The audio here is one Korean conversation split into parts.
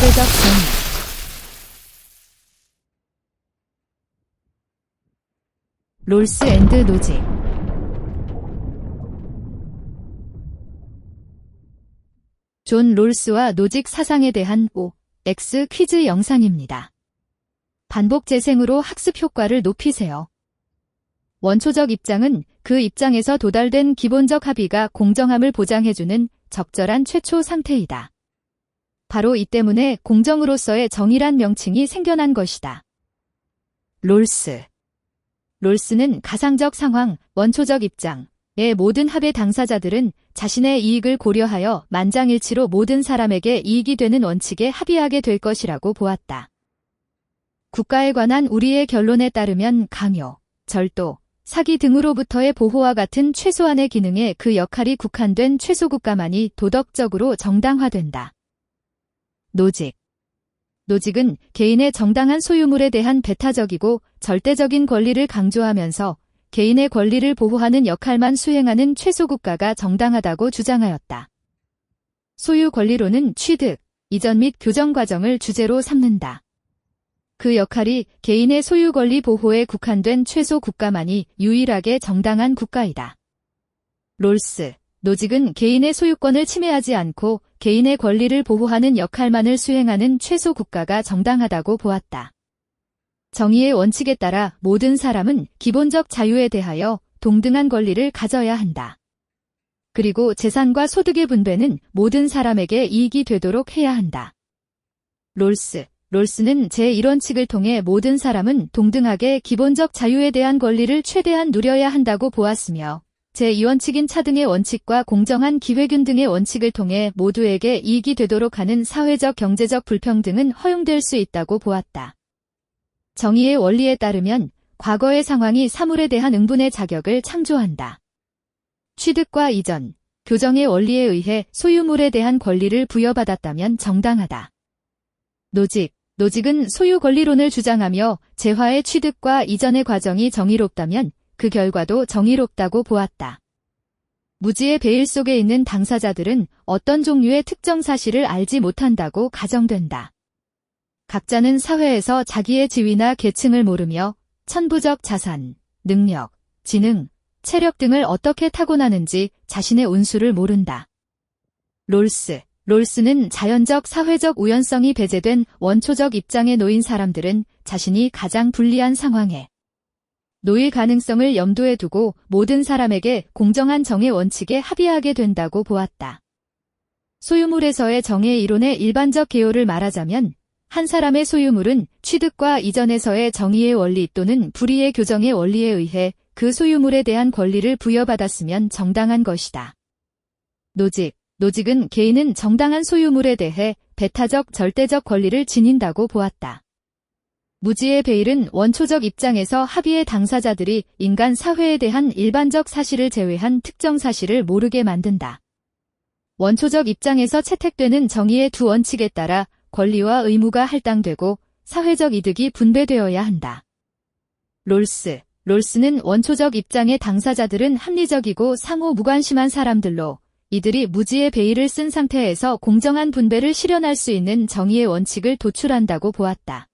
절대적 정의. 롤스 앤드 노직. 존 롤스와 노직 사상에 대한 OX 퀴즈 영상입니다. 반복 재생으로 학습 효과를 높이세요. 원초적 입장은 그 입장에서 도달된 기본적 합의가 공정함을 보장해주는 적절한 최초 상태이다. 바로 이 때문에 공정으로서의 정의란 명칭이 생겨난 것이다. 롤스. 롤스는 가상적 상황, 원초적 입장의 모든 합의 당사자들은 자신의 이익을 고려하여 만장일치로 모든 사람에게 이익이 되는 원칙에 합의하게 될 것이라고 보았다. 국가에 관한 우리의 결론에 따르면 강요, 절도, 사기 등으로부터의 보호와 같은 최소한의 기능에 그 역할이 국한된 최소국가만이 도덕적으로 정당화된다. 노직. 노직은 개인의 정당한 소유물에 대한 배타적이고 절대적인 권리를 강조하면서 개인의 권리를 보호하는 역할만 수행하는 최소국가가 정당하다고 주장하였다. 소유 권리로는 취득, 이전 및 교정 과정을 주제로 삼는다. 그 역할이 개인의 소유 권리 보호에 국한된 최소 국가만이 유일하게 정당한 국가이다. 롤스, 노직은 개인의 소유권을 침해하지 않고 개인의 권리를 보호하는 역할만을 수행하는 최소 국가가 정당하다고 보았다. 정의의 원칙에 따라 모든 사람은 기본적 자유에 대하여 동등한 권리를 가져야 한다. 그리고 재산과 소득의 분배는 모든 사람에게 이익이 되도록 해야 한다. 롤스는 제1원칙을 통해 모든 사람은 동등하게 기본적 자유에 대한 권리를 최대한 누려야 한다고 보았으며 제2원칙인 차등의 원칙과 공정한 기회균 등의 원칙을 통해 모두에게 이익이 되도록 하는 사회적 경제적 불평등은 허용될 수 있다고 보았다. 정의의 원리에 따르면 과거의 상황이 사물에 대한 응분의 자격을 창조한다. 취득과 이전, 교정의 원리에 의해 소유물에 대한 권리를 부여받았다면 정당하다. 노직은 소유 권리론을 주장하며 재화의 취득과 이전의 과정이 정의롭다면 그 결과도 정의롭다고 보았다. 무지의 베일 속에 있는 당사자들은 어떤 종류의 특정 사실을 알지 못한다고 가정된다. 각자는 사회에서 자기의 지위나 계층을 모르며 천부적 자산, 능력, 지능, 체력 등을 어떻게 타고나는지 자신의 운수를 모른다. 롤스는 자연적 사회적 우연성이 배제된 원초적 입장에 놓인 사람들은 자신이 가장 불리한 상황에 놓일 가능성을 염두에 두고 모든 사람에게 공정한 정의 원칙에 합의하게 된다고 보았다. 소유물에서의 정의 이론의 일반적 개요를 말하자면 한 사람의 소유물은 취득과 이전에서의 정의의 원리 또는 불의의 교정의 원리에 의해 그 소유물에 대한 권리를 부여받았으면 정당한 것이다. 노직은 개인은 정당한 소유물에 대해 배타적 절대적 권리를 지닌다고 보았다. 무지의 베일은 원초적 입장에서 합의의 당사자들이 인간 사회에 대한 일반적 사실을 제외한 특정 사실을 모르게 만든다. 원초적 입장에서 채택되는 정의의 두 원칙에 따라 권리와 의무가 할당되고 사회적 이득이 분배되어야 한다. 롤스는 원초적 입장의 당사자들은 합리적이고 상호 무관심한 사람들로 이들이 무지의 베일을 쓴 상태에서 공정한 분배를 실현할 수 있는 정의의 원칙을 도출한다고 보았다.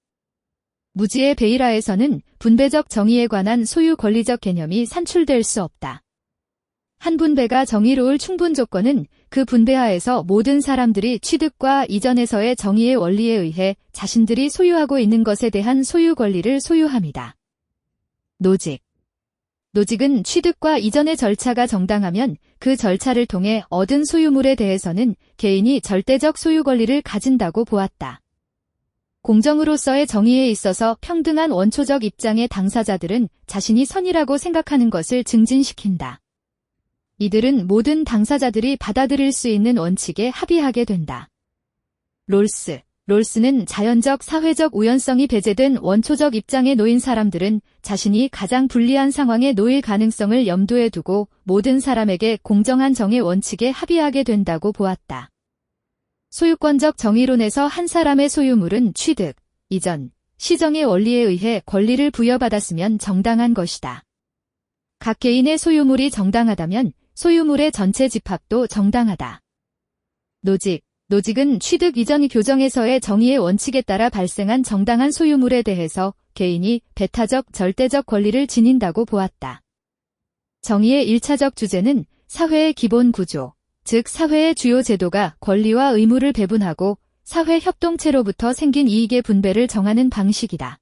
무지의 베일하에서는 분배적 정의에 관한 소유 권리적 개념이 산출될 수 없다. 한 분배가 정의로울 충분 조건은 그 분배하에서 모든 사람들이 취득과 이전에서의 정의의 원리에 의해 자신들이 소유하고 있는 것에 대한 소유 권리를 소유함이다. 노직은 취득과 이전의 절차가 정당하면 그 절차를 통해 얻은 소유물에 대해서는 개인이 절대적 소유 권리를 가진다고 보았다. 공정으로서의 정의에 있어서 평등한 원초적 입장의 당사자들은 자신이 선이라고 생각하는 것을 증진시킨다. 이들은 모든 당사자들이 받아들일 수 있는 원칙에 합의하게 된다. 롤스는 자연적 사회적 우연성이 배제된 원초적 입장에 놓인 사람들은 자신이 가장 불리한 상황에 놓일 가능성을 염두에 두고 모든 사람에게 공정한 정의 원칙에 합의하게 된다고 보았다. 소유권적 정의론에서 한 사람의 소유물은 취득, 이전, 시정의 원리에 의해 권리를 부여받았으면 정당한 것이다. 각 개인의 소유물이 정당하다면 소유물의 전체 집합도 정당하다. 노직은 취득 이전 교정에서의 정의의 원칙에 따라 발생한 정당한 소유물에 대해서 개인이 배타적, 절대적 권리를 지닌다고 보았다. 정의의 1차적 주제는 사회의 기본 구조, 즉 사회의 주요 제도가 권리와 의무를 배분하고 사회 협동체로부터 생긴 이익의 분배를 정하는 방식이다.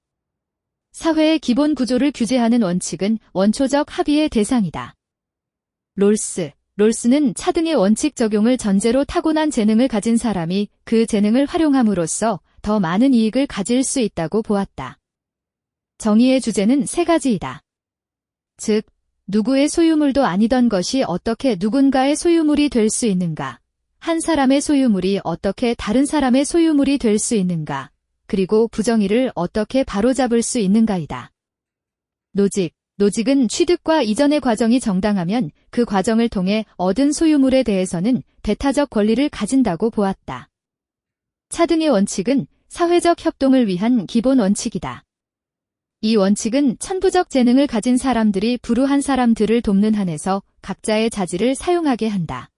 사회의 기본 구조를 규제하는 원칙은 원초적 합의의 대상이다. 롤스는 차등의 원칙 적용을 전제로 타고난 재능을 가진 사람이 그 재능을 활용함으로써 더 많은 이익을 가질 수 있다고 보았다. 정의의 주제는 세 가지이다. 즉, 누구의 소유물도 아니던 것이 어떻게 누군가의 소유물이 될 수 있는가? 한 사람의 소유물이 어떻게 다른 사람의 소유물이 될 수 있는가? 그리고 부정의를 어떻게 바로잡을 수 있는가이다. 노직은 취득과 이전의 과정이 정당하면 그 과정을 통해 얻은 소유물에 대해서는 배타적 권리를 가진다고 보았다. 차등의 원칙은 사회적 협동을 위한 기본 원칙이다. 이 원칙은 천부적 재능을 가진 사람들이 불우한 사람들을 돕는 한에서 각자의 자질을 사용하게 한다.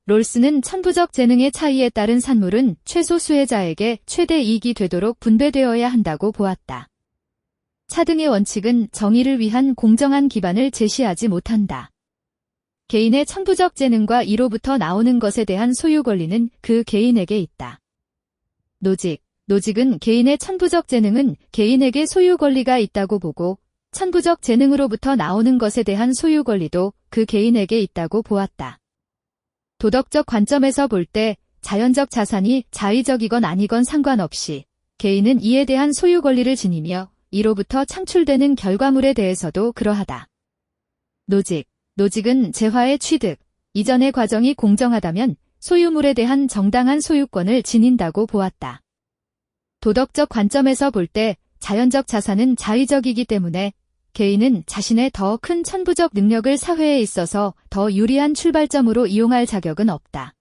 롤스는 천부적 재능의 차이에 따른 산물은 최소 수혜자에게 최대 이익이 되도록 분배되어야 한다고 보았다. 차등의 원칙은 정의를 위한 공정한 기반을 제시하지 못한다. 개인의 천부적 재능과 이로부터 나오는 것에 대한 소유 권리는 그 개인에게 있다. 노직은 개인의 천부적 재능은 개인에게 소유 권리가 있다고 보고 천부적 재능으로부터 나오는 것에 대한 소유 권리도 그 개인에게 있다고 보았다. 도덕적 관점에서 볼 때 자연적 자산이 자의적이건 아니건 상관없이 개인은 이에 대한 소유 권리를 지니며 이로부터 창출되는 결과물에 대해서도 그러하다. 노직은 재화의 취득, 이전의 과정이 공정하다면 소유물에 대한 정당한 소유권을 지닌다고 보았다. 도덕적 관점에서 볼 때 자연적 자산은 자의적이기 때문에 개인은 자신의 더 큰 천부적 능력을 사회에 있어서 더 유리한 출발점으로 이용할 자격은 없다.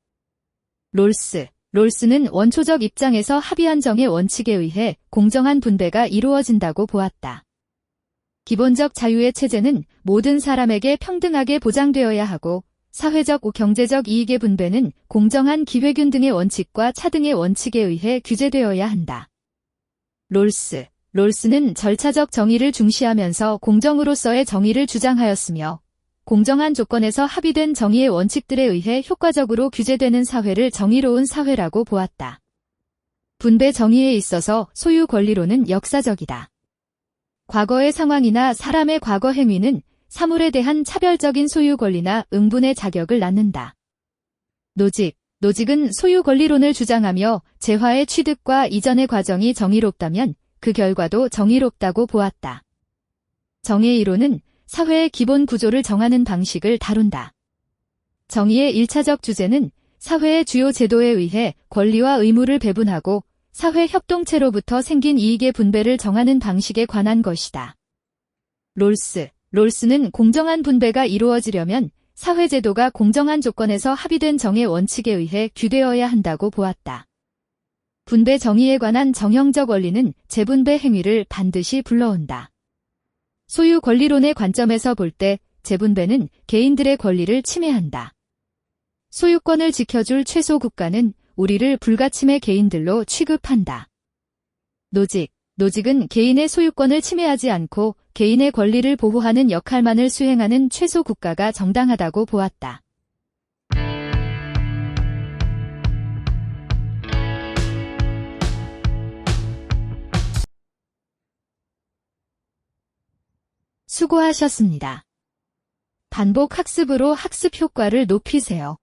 롤스는 원초적 입장에서 합의한 정의 원칙에 의해 공정한 분배가 이루어진다고 보았다. 기본적 자유의 체제는 모든 사람에게 평등하게 보장되어야 하고 사회적 경제적 이익의 분배는 공정한 기회균 등의 원칙과 차등의 원칙에 의해 규제되어야 한다. 롤스는 절차적 정의를 중시하면서 공정으로서의 정의를 주장하였으며 공정한 조건에서 합의된 정의의 원칙들에 의해 효과적으로 규제되는 사회를 정의로운 사회라고 보았다. 분배 정의에 있어서 소유 권리론은 역사적이다. 과거의 상황이나 사람의 과거 행위는 사물에 대한 차별적인 소유 권리나 응분의 자격을 낳는다. 노직은 소유 권리론을 주장하며 재화의 취득과 이전의 과정이 정의롭다면 그 결과도 정의롭다고 보았다. 정의 이론은 사회의 기본 구조를 정하는 방식을 다룬다. 정의의 1차적 주제는 사회의 주요 제도에 의해 권리와 의무를 배분하고 사회 협동체로부터 생긴 이익의 분배를 정하는 방식에 관한 것이다. 롤스는 공정한 분배가 이루어지려면 사회제도가 공정한 조건에서 합의된 정의 원칙에 의해 규되어야 한다고 보았다. 분배 정의에 관한 정형적 원리는 재분배 행위를 반드시 불러온다. 소유 권리론의 관점에서 볼 때 재분배는 개인들의 권리를 침해한다. 소유권을 지켜줄 최소 국가는 우리를 불가침의 개인들로 취급한다. 노직은 개인의 소유권을 침해하지 않고 개인의 권리를 보호하는 역할만을 수행하는 최소 국가가 정당하다고 보았다. 수고하셨습니다. 반복 학습으로 학습 효과를 높이세요.